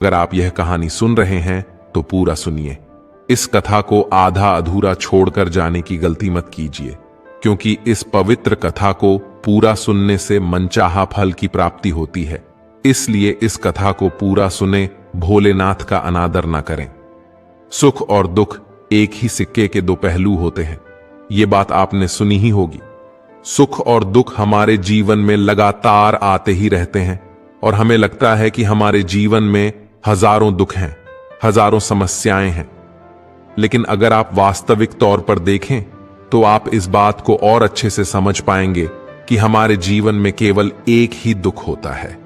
अगर आप यह कहानी सुन रहे हैं तो पूरा सुनिए। इस कथा को आधा अधूरा छोड़कर जाने की गलती मत कीजिए, क्योंकि इस पवित्र कथा को पूरा सुनने से मनचाहा फल की प्राप्ति होती है। इसलिए इस कथा को पूरा सुने, भोलेनाथ का अनादर न करें। सुख और दुख एक ही सिक्के के दो पहलू होते हैं, ये बात आपने सुनी ही होगी। सुख और दुख हमारे जीवन में लगातार आते ही रहते हैं और हमें लगता है कि हमारे जीवन में हजारों दुख हैं, हजारों समस्याएं हैं। लेकिन अगर आप वास्तविक तौर पर देखें तो आप इस बात को और अच्छे से समझ पाएंगे कि हमारे जीवन में केवल एक ही दुख होता है।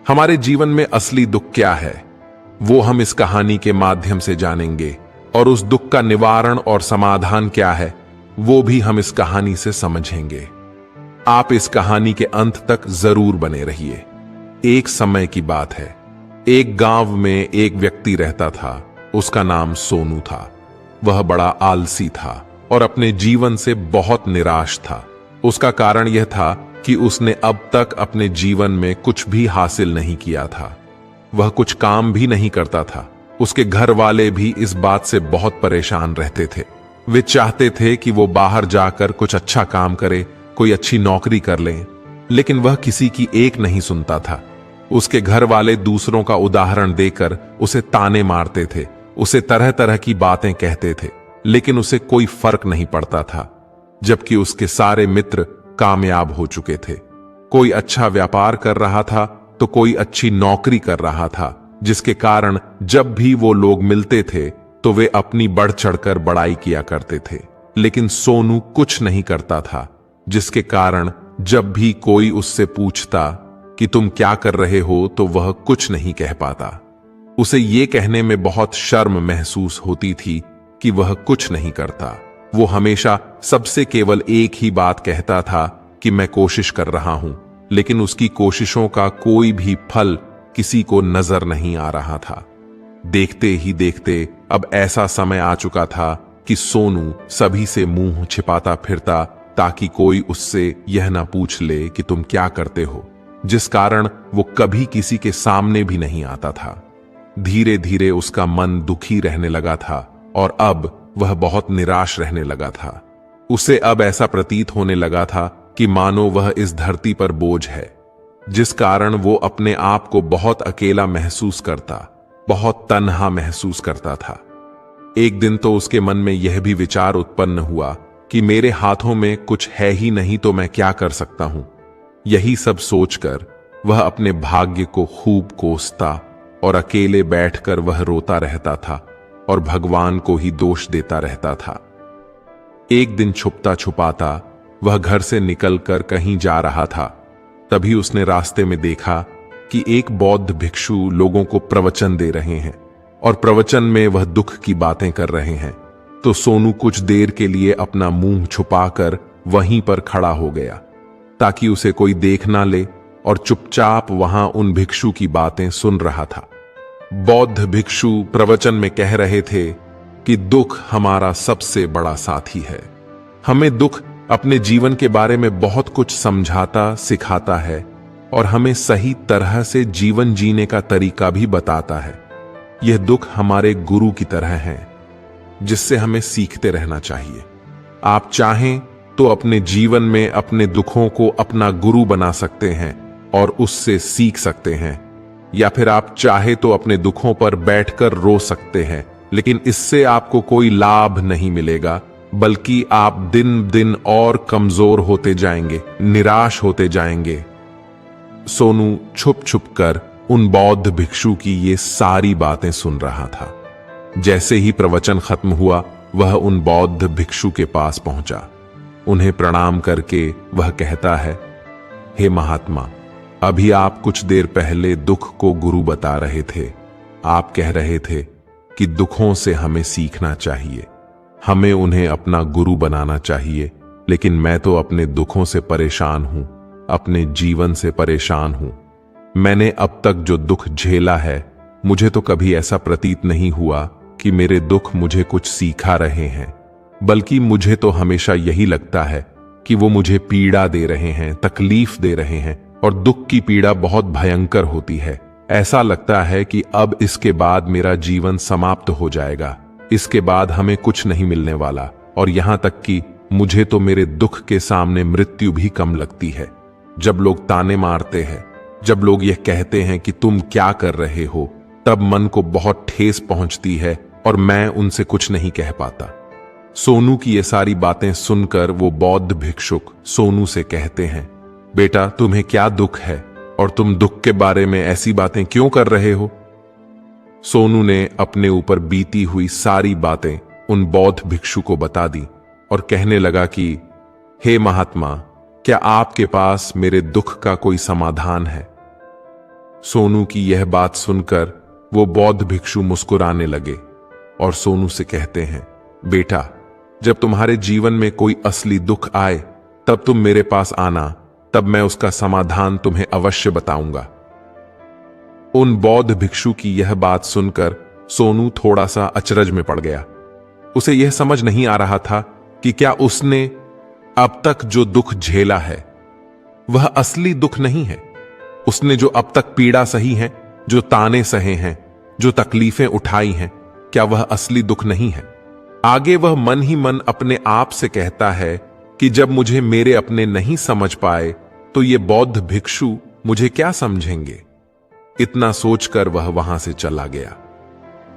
हमारे जीवन में असली दुख क्या है, वो हम इस कहानी के माध्यम से जानेंगे, और उस दुख का निवारण और समाधान क्या है, वो भी हम इस कहानी से समझेंगे। आप इस कहानी के अंत तक जरूर बने रहिए। एक समय की बात है, एक गांव में एक व्यक्ति रहता था। उसका नाम सोनू था। वह बड़ा आलसी था और अपने जीवन से बहुत निराश था। उसका कारण यह था कि उसने अब तक अपने जीवन में कुछ भी हासिल नहीं किया था। वह कुछ काम भी नहीं करता था। उसके घर वाले भी इस बात से बहुत परेशान रहते थे। वे चाहते थे कि वो बाहर जाकर कुछ अच्छा काम करे, कोई अच्छी नौकरी कर ले, लेकिन वह किसी की एक नहीं सुनता था। उसके घर वाले दूसरों का उदाहरण देकर उसे ताने मारते थे, उसे तरह तरह की बातें कहते थे, लेकिन उसे कोई फर्क नहीं पड़ता था। जबकि उसके सारे मित्र कामयाब हो चुके थे। कोई अच्छा व्यापार कर रहा था तो कोई अच्छी नौकरी कर रहा था, जिसके कारण जब भी वो लोग मिलते थे तो वे अपनी बढ़ चढ़कर बड़ाई किया करते थे। लेकिन सोनू कुछ नहीं करता था, जिसके कारण जब भी कोई उससे पूछता कि तुम क्या कर रहे हो तो वह कुछ नहीं कह पाता। उसे ये कहने में बहुत शर्म महसूस होती थी कि वह कुछ नहीं करता। वो हमेशा सबसे केवल एक ही बात कहता था कि मैं कोशिश कर रहा हूं, लेकिन उसकी कोशिशों का कोई भी फल किसी को नजर नहीं आ रहा था। देखते ही देखते अब ऐसा समय आ चुका था कि सोनू सभी से मुंह छिपाता फिरता, ताकि कोई उससे यह ना पूछ ले कि तुम क्या करते हो, जिस कारण वो कभी किसी के सामने भी नहीं आता था। धीरे धीरे उसका मन दुखी रहने लगा था और अब वह बहुत निराश रहने लगा था। उसे अब ऐसा प्रतीत होने लगा था कि मानो वह इस धरती पर बोझ है, जिस कारण वो अपने आप को बहुत अकेला महसूस करता, बहुत तन्हा महसूस करता था। एक दिन तो उसके मन में यह भी विचार उत्पन्न हुआ कि मेरे हाथों में कुछ है ही नहीं तो मैं क्या कर सकता हूं। यही सब सोचकर वह अपने भाग्य को खूब कोसता और अकेले बैठकर वह रोता रहता था और भगवान को ही दोष देता रहता था। एक दिन छुपता छुपाता वह घर से निकलकर कहीं जा रहा था। तभी उसने रास्ते में देखा कि एक बौद्ध भिक्षु लोगों को प्रवचन दे रहे हैं और प्रवचन में वह दुख की बातें कर रहे हैं। तो सोनू कुछ देर के लिए अपना मुंह छुपाकर वहीं पर खड़ा हो गया, ताकि उसे कोई देख ना ले, और चुपचाप वहां उन भिक्षु की बातें सुन रहा था। बौद्ध भिक्षु प्रवचन में कह रहे थे कि दुख हमारा सबसे बड़ा साथी है। हमें दुख अपने जीवन के बारे में बहुत कुछ समझाता, सिखाता है और हमें सही तरह से जीवन जीने का तरीका भी बताता है। यह दुख हमारे गुरु की तरह है, जिससे हमें सीखते रहना चाहिए। आप चाहें तो अपने जीवन में अपने दुखों को अपना गुरु बना सकते हैं और उससे सीख सकते हैं, या फिर आप चाहे तो अपने दुखों पर बैठकर रो सकते हैं, लेकिन इससे आपको कोई लाभ नहीं मिलेगा, बल्कि आप दिन दिन और कमजोर होते जाएंगे, निराश होते जाएंगे। सोनू छुप छुप कर उन बौद्ध भिक्षु की ये सारी बातें सुन रहा था। जैसे ही प्रवचन खत्म हुआ, वह उन बौद्ध भिक्षु के पास पहुंचा। उन्हें प्रणाम करके वह कहता है, हे महात्मा, अभी आप कुछ देर पहले दुख को गुरु बता रहे थे। आप कह रहे थे कि दुखों से हमें सीखना चाहिए, हमें उन्हें अपना गुरु बनाना चाहिए, लेकिन मैं तो अपने दुखों से परेशान हूं, अपने जीवन से परेशान हूं। मैंने अब तक जो दुख झेला है, मुझे तो कभी ऐसा प्रतीत नहीं हुआ कि मेरे दुख मुझे कुछ सिखा रहे हैं, बल्कि मुझे तो हमेशा यही लगता है कि वो मुझे पीड़ा दे रहे हैं, तकलीफ दे रहे हैं, और दुख की पीड़ा बहुत भयंकर होती है। ऐसा लगता है कि अब इसके बाद मेरा जीवन समाप्त हो जाएगा, इसके बाद हमें कुछ नहीं मिलने वाला, और यहां तक कि मुझे तो मेरे दुख के सामने मृत्यु भी कम लगती है। जब लोग ताने मारते हैं, जब लोग यह कहते हैं कि तुम क्या कर रहे हो, तब मन को बहुत ठेस पहुंचती है और मैं उनसे कुछ नहीं कह पाता। सोनू की ये सारी बातें सुनकर वो बौद्ध भिक्षुक सोनू से कहते हैं, बेटा तुम्हें क्या दुख है और तुम दुख के बारे में ऐसी बातें क्यों कर रहे हो? सोनू ने अपने ऊपर बीती हुई सारी बातें उन बौद्ध भिक्षु को बता दी और कहने लगा कि हे महात्मा, क्या आपके पास मेरे दुख का कोई समाधान है? सोनू की यह बात सुनकर वो बौद्ध भिक्षु मुस्कुराने लगे और सोनू से कहते हैं, बेटा जब तुम्हारे जीवन में कोई असली दुख आए तब तुम मेरे पास आना, तब मैं उसका समाधान तुम्हें अवश्य बताऊंगा। उन बौद्ध भिक्षु की यह बात सुनकर सोनू थोड़ा सा अचरज में पड़ गया। उसे यह समझ नहीं आ रहा था कि क्या उसने अब तक जो दुख झेला है वह असली दुख नहीं है। उसने जो अब तक पीड़ा सही है, जो ताने सहे हैं, जो तकलीफें उठाई हैं, क्या वह असली दुख नहीं है? आगे वह मन ही मन अपने आप से कहता है कि जब मुझे मेरे अपने नहीं समझ पाए तो ये बौद्ध भिक्षु मुझे क्या समझेंगे। इतना सोचकर वह वहां से चला गया।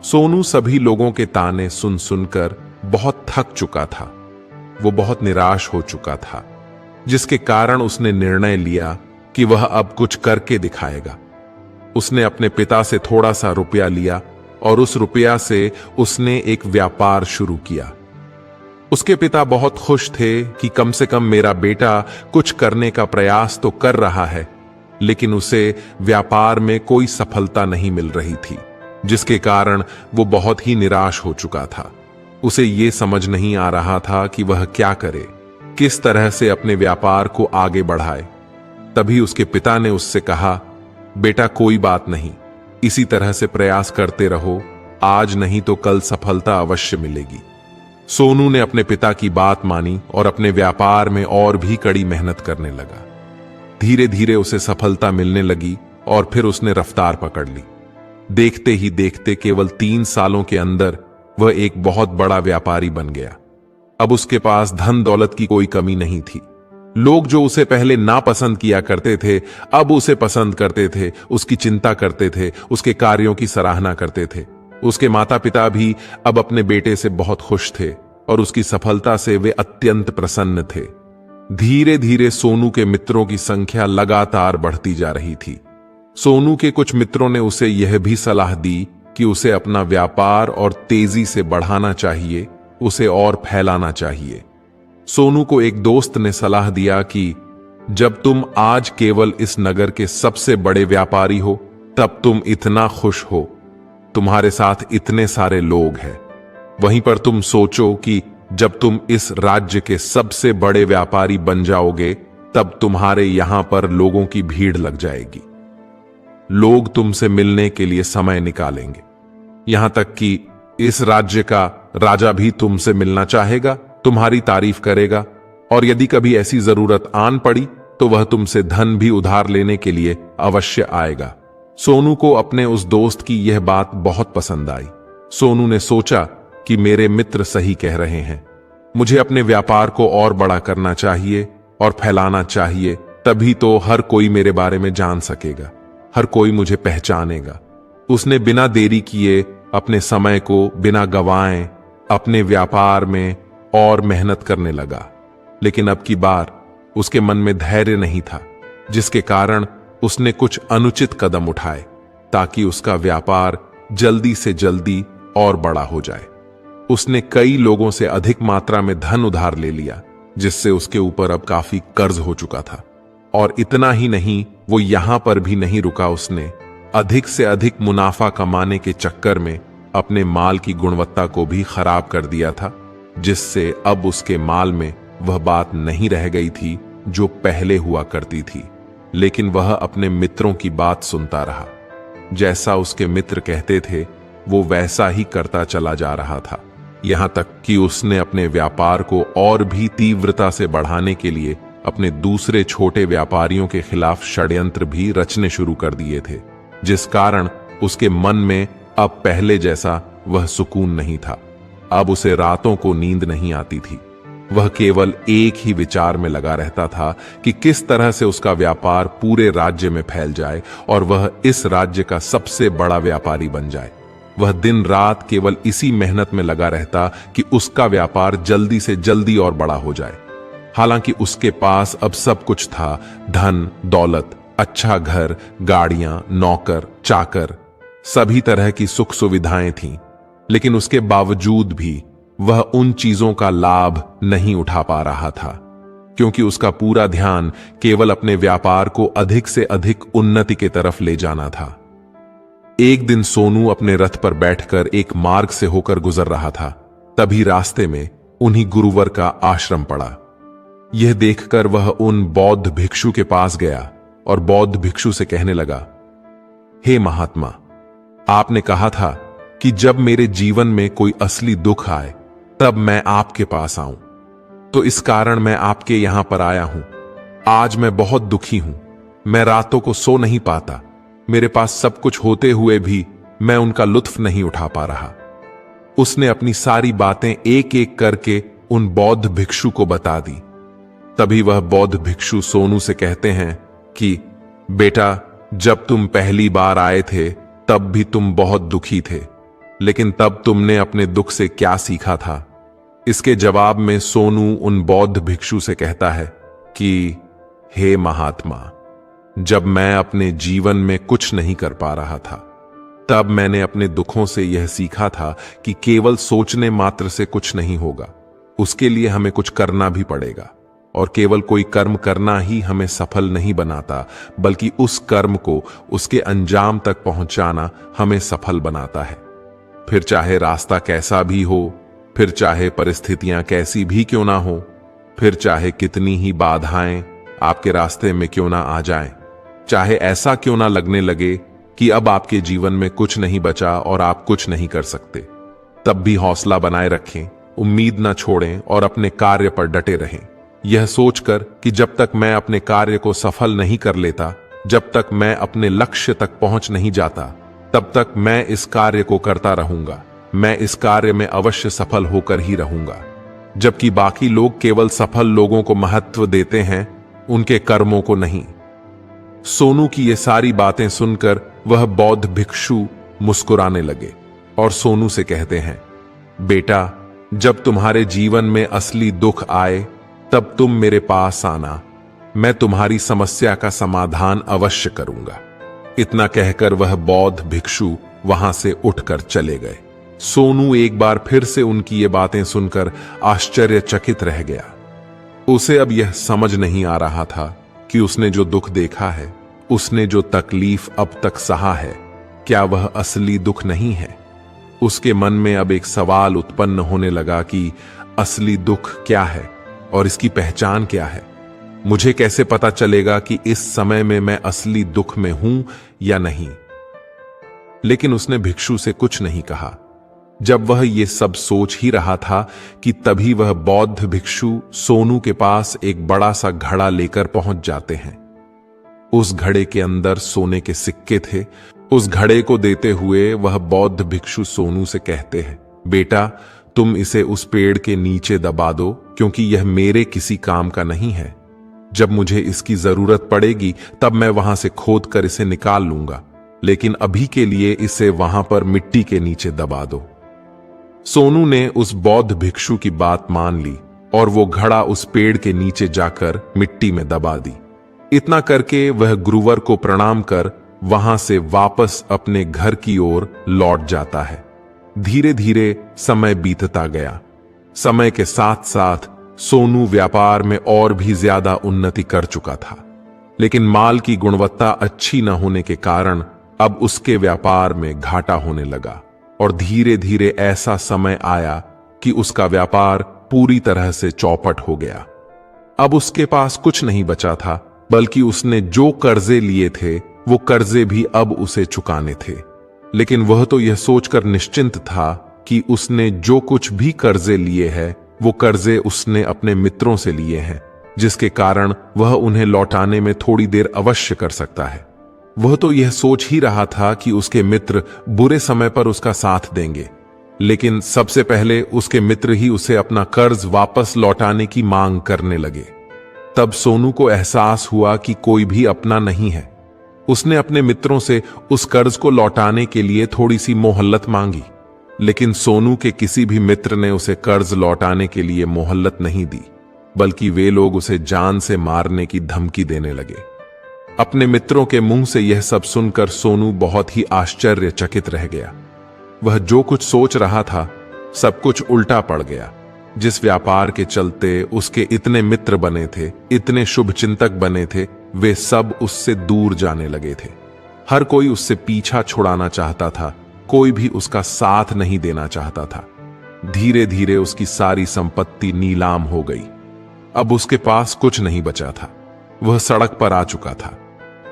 सोनू सभी लोगों के ताने सुन सुनकर बहुत थक चुका था। वो बहुत निराश हो चुका था, जिसके कारण उसने निर्णय लिया कि वह अब कुछ करके दिखाएगा। उसने अपने पिता से थोड़ा सा रुपया लिया और उस रुपया से उसने एक व्यापार शुरू किया। उसके पिता बहुत खुश थे कि कम से कम मेरा बेटा कुछ करने का प्रयास तो कर रहा है, लेकिन उसे व्यापार में कोई सफलता नहीं मिल रही थी, जिसके कारण वो बहुत ही निराश हो चुका था। उसे ये समझ नहीं आ रहा था कि वह क्या करे, किस तरह से अपने व्यापार को आगे बढ़ाए। तभी उसके पिता ने उससे कहा, बेटा कोई बात नहीं, इसी तरह से प्रयास करते रहो, आज नहीं तो कल सफलता अवश्य मिलेगी। सोनू ने अपने पिता की बात मानी और अपने व्यापार में और भी कड़ी मेहनत करने लगा। धीरे धीरे उसे सफलता मिलने लगी और फिर उसने रफ्तार पकड़ ली। देखते ही देखते केवल 3 सालों के अंदर वह एक बहुत बड़ा व्यापारी बन गया। अब उसके पास धन दौलत की कोई कमी नहीं थी। लोग जो उसे पहले नापसंद किया करते थे, अब उसे पसंद करते थे, उसकी चिंता करते थे, उसके कार्यों की सराहना करते थे। उसके माता पिता भी अब अपने बेटे से बहुत खुश थे और उसकी सफलता से वे अत्यंत प्रसन्न थे। धीरे धीरे सोनू के मित्रों की संख्या लगातार बढ़ती जा रही थी। सोनू के कुछ मित्रों ने उसे यह भी सलाह दी कि उसे अपना व्यापार और तेजी से बढ़ाना चाहिए, उसे और फैलाना चाहिए। सोनू को एक दोस्त ने सलाह दिया कि जब तुम आज केवल इस नगर के सबसे बड़े व्यापारी हो, तब तुम इतना खुश हो, तुम्हारे साथ इतने सारे लोग हैं। वहीं पर तुम सोचो कि जब तुम इस राज्य के सबसे बड़े व्यापारी बन जाओगे, तब तुम्हारे यहां पर लोगों की भीड़ लग जाएगी। लोग तुमसे मिलने के लिए समय निकालेंगे। यहां तक कि इस राज्य का राजा भी तुमसे मिलना चाहेगा, तुम्हारी तारीफ करेगा, और यदि कभी ऐसी जरूरत आन पड़ी तो वह तुमसे धन भी उधार लेने के लिए अवश्य आएगा। सोनू को अपने उस दोस्त की यह बात बहुत पसंद आई। सोनू ने सोचा कि मेरे मित्र सही कह रहे हैं, मुझे अपने व्यापार को और बड़ा करना चाहिए और फैलाना चाहिए, तभी तो हर कोई मेरे बारे में जान सकेगा, हर कोई मुझे पहचानेगा। उसने बिना देरी किए अपने समय को बिना गंवाए अपने व्यापार में और मेहनत करने लगा। लेकिन अब की बार उसके मन में धैर्य नहीं था, जिसके कारण उसने कुछ अनुचित कदम उठाए ताकि उसका व्यापार जल्दी से जल्दी और बड़ा हो जाए। उसने कई लोगों से अधिक मात्रा में धन उधार ले लिया, जिससे उसके ऊपर अब काफी कर्ज हो चुका था। और इतना ही नहीं, वो यहां पर भी नहीं रुका। उसने अधिक से अधिक मुनाफा कमाने के चक्कर में अपने माल की गुणवत्ता को भी खराब कर दिया था, जिससे अब उसके माल में वह बात नहीं रह गई थी जो पहले हुआ करती थी। लेकिन वह अपने मित्रों की बात सुनता रहा। जैसा उसके मित्र कहते थे वो वैसा ही करता चला जा रहा था, यहां तक कि उसने अपने व्यापार को और भी तीव्रता से बढ़ाने के लिए अपने दूसरे छोटे व्यापारियों के खिलाफ षड्यंत्र भी रचने शुरू कर दिए थे। जिस कारण उसके मन में अब पहले जैसा वह सुकून नहीं था। अब उसे रातों को नींद नहीं आती थी। वह केवल एक ही विचार में लगा रहता था कि किस तरह से उसका व्यापार पूरे राज्य में फैल जाए और वह इस राज्य का सबसे बड़ा व्यापारी बन जाए। वह दिन रात केवल इसी मेहनत में लगा रहता कि उसका व्यापार जल्दी से जल्दी और बड़ा हो जाए। हालांकि उसके पास अब सब कुछ था, धन, दौलत, अच्छा घर, गाड़ियां, नौकर, चाकर, सभी तरह की सुख सुविधाएं थीं। लेकिन उसके बावजूद भी वह उन चीजों का लाभ नहीं उठा पा रहा था, क्योंकि उसका पूरा ध्यान केवल अपने व्यापार को अधिक से अधिक उन्नति की तरफ ले जाना था। एक दिन सोनू अपने रथ पर बैठकर एक मार्ग से होकर गुजर रहा था। तभी रास्ते में उन्हीं गुरुवर का आश्रम पड़ा। यह देखकर वह उन बौद्ध भिक्षु के पास गया और बौद्ध भिक्षु से कहने लगा, हे महात्मा, आपने कहा था कि जब मेरे जीवन में कोई असली दुख आए तब मैं आपके पास आऊं, तो इस कारण मैं आपके यहां पर आया हूं। आज मैं बहुत दुखी हूं। मैं रातों को सो नहीं पाता। मेरे पास सब कुछ होते हुए भी मैं उनका लुत्फ नहीं उठा पा रहा। उसने अपनी सारी बातें एक एक करके उन बौद्ध भिक्षु को बता दी। तभी वह बौद्ध भिक्षु सोनू से कहते हैं कि बेटा, जब तुम पहली बार आए थे तब भी तुम बहुत दुखी थे, लेकिन तब तुमने अपने दुख से क्या सीखा था? इसके जवाब में सोनू उन बौद्ध भिक्षु से कहता है कि हे महात्मा, जब मैं अपने जीवन में कुछ नहीं कर पा रहा था तब मैंने अपने दुखों से यह सीखा था कि केवल सोचने मात्र से कुछ नहीं होगा, उसके लिए हमें कुछ करना भी पड़ेगा। और केवल कोई कर्म करना ही हमें सफल नहीं बनाता, बल्कि उस कर्म को उसके अंजाम तक पहुंचाना हमें सफल बनाता है। फिर चाहे रास्ता कैसा भी हो, फिर चाहे परिस्थितियां कैसी भी क्यों ना हो, फिर चाहे कितनी ही बाधाएं आपके रास्ते में क्यों ना आ जाएं, चाहे ऐसा क्यों ना लगने लगे कि अब आपके जीवन में कुछ नहीं बचा और आप कुछ नहीं कर सकते, तब भी हौसला बनाए रखें, उम्मीद ना छोड़ें और अपने कार्य पर डटे रहें, यह सोचकर कि जब तक मैं अपने कार्य को सफल नहीं कर लेता, जब तक मैं अपने लक्ष्य तक पहुंच नहीं जाता, तब तक मैं इस कार्य को करता रहूंगा। मैं इस कार्य में अवश्य सफल होकर ही रहूंगा। जबकि बाकी लोग केवल सफल लोगों को महत्व देते हैं, उनके कर्मों को नहीं। सोनू की ये सारी बातें सुनकर वह बौद्ध भिक्षु मुस्कुराने लगे और सोनू से कहते हैं, बेटा, जब तुम्हारे जीवन में असली दुख आए तब तुम मेरे पास आना, मैं तुम्हारी समस्या का समाधान अवश्य करूंगा। इतना कहकर वह बौद्ध भिक्षु वहां से उठकर चले गए। सोनू एक बार फिर से उनकी ये बातें सुनकर आश्चर्यचकित रह गया। उसे अब यह समझ नहीं आ रहा था कि उसने जो दुख देखा है, उसने जो तकलीफ अब तक सहा है, क्या वह असली दुख नहीं है? उसके मन में अब एक सवाल उत्पन्न होने लगा कि असली दुख क्या है और इसकी पहचान क्या है? मुझे कैसे पता चलेगा कि इस समय में मैं असली दुख में हूं या नहीं? लेकिन उसने भिक्षु से कुछ नहीं कहा। जब वह ये सब सोच ही रहा था कि तभी वह बौद्ध भिक्षु सोनू के पास एक बड़ा सा घड़ा लेकर पहुंच जाते हैं। उस घड़े के अंदर सोने के सिक्के थे। उस घड़े को देते हुए वह बौद्ध भिक्षु सोनू से कहते हैं, बेटा, तुम इसे उस पेड़ के नीचे दबा दो, क्योंकि यह मेरे किसी काम का नहीं है। जब मुझे इसकी जरूरत पड़ेगी तब मैं वहां से खोद कर इसे निकाल लूंगा, लेकिन अभी के लिए इसे वहां पर मिट्टी के नीचे दबा दो। सोनू ने उस बौद्ध भिक्षु की बात मान ली और वो घड़ा उस पेड़ के नीचे जाकर मिट्टी में दबा दी। इतना करके वह गुरुवर को प्रणाम कर वहां से वापस अपने घर की ओर लौट जाता है। धीरे धीरे समय बीतता गया। समय के साथ साथ सोनू व्यापार में और भी ज्यादा उन्नति कर चुका था, लेकिन माल की गुणवत्ता अच्छी न होने के कारण अब उसके व्यापार में घाटा होने लगा और धीरे धीरे ऐसा समय आया कि उसका व्यापार पूरी तरह से चौपट हो गया। अब उसके पास कुछ नहीं बचा था, बल्कि उसने जो कर्जे लिए थे वो कर्जे भी अब उसे चुकाने थे। लेकिन वह तो यह सोचकर निश्चिंत था कि उसने जो कुछ भी कर्जे लिए हैं वो कर्जे उसने अपने मित्रों से लिए हैं, जिसके कारण वह उन्हें लौटाने में थोड़ी देर अवश्य कर सकता है। वह तो यह सोच ही रहा था कि उसके मित्र बुरे समय पर उसका साथ देंगे, लेकिन सबसे पहले उसके मित्र ही उसे अपना कर्ज वापस लौटाने की मांग करने लगे। तब सोनू को एहसास हुआ कि कोई भी अपना नहीं है। उसने अपने मित्रों से उस कर्ज को लौटाने के लिए थोड़ी सी मोहल्लत मांगी, लेकिन सोनू के किसी भी मित्र ने उसे कर्ज लौटाने के लिए मोहल्लत नहीं दी, बल्कि वे लोग उसे जान से मारने की धमकी देने लगे। अपने मित्रों के मुंह से यह सब सुनकर सोनू बहुत ही आश्चर्यचकित रह गया। वह जो कुछ सोच रहा था सब कुछ उल्टा पड़ गया। जिस व्यापार के चलते उसके इतने मित्र बने थे, इतने शुभचिंतक बने थे, वे सब उससे दूर जाने लगे थे। हर कोई उससे पीछा छुड़ाना चाहता था, कोई भी उसका साथ नहीं देना चाहता था। धीरे धीरे उसकी सारी संपत्ति नीलाम हो गई। अब उसके पास कुछ नहीं बचा था। वह सड़क पर आ चुका था।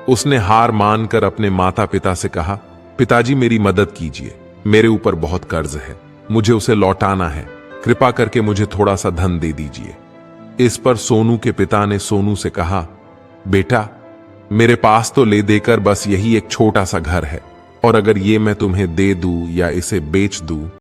उसने हार मानकर अपने माता पिता से कहा, पिताजी मेरी मदद कीजिए, मेरे ऊपर बहुत कर्ज है, मुझे उसे लौटाना है, कृपा करके मुझे थोड़ा सा धन दे दीजिए। इस पर सोनू के पिता ने सोनू से कहा, बेटा मेरे पास तो ले देकर बस यही एक छोटा सा घर है, और अगर ये मैं तुम्हें दे दूं या इसे बेच दूं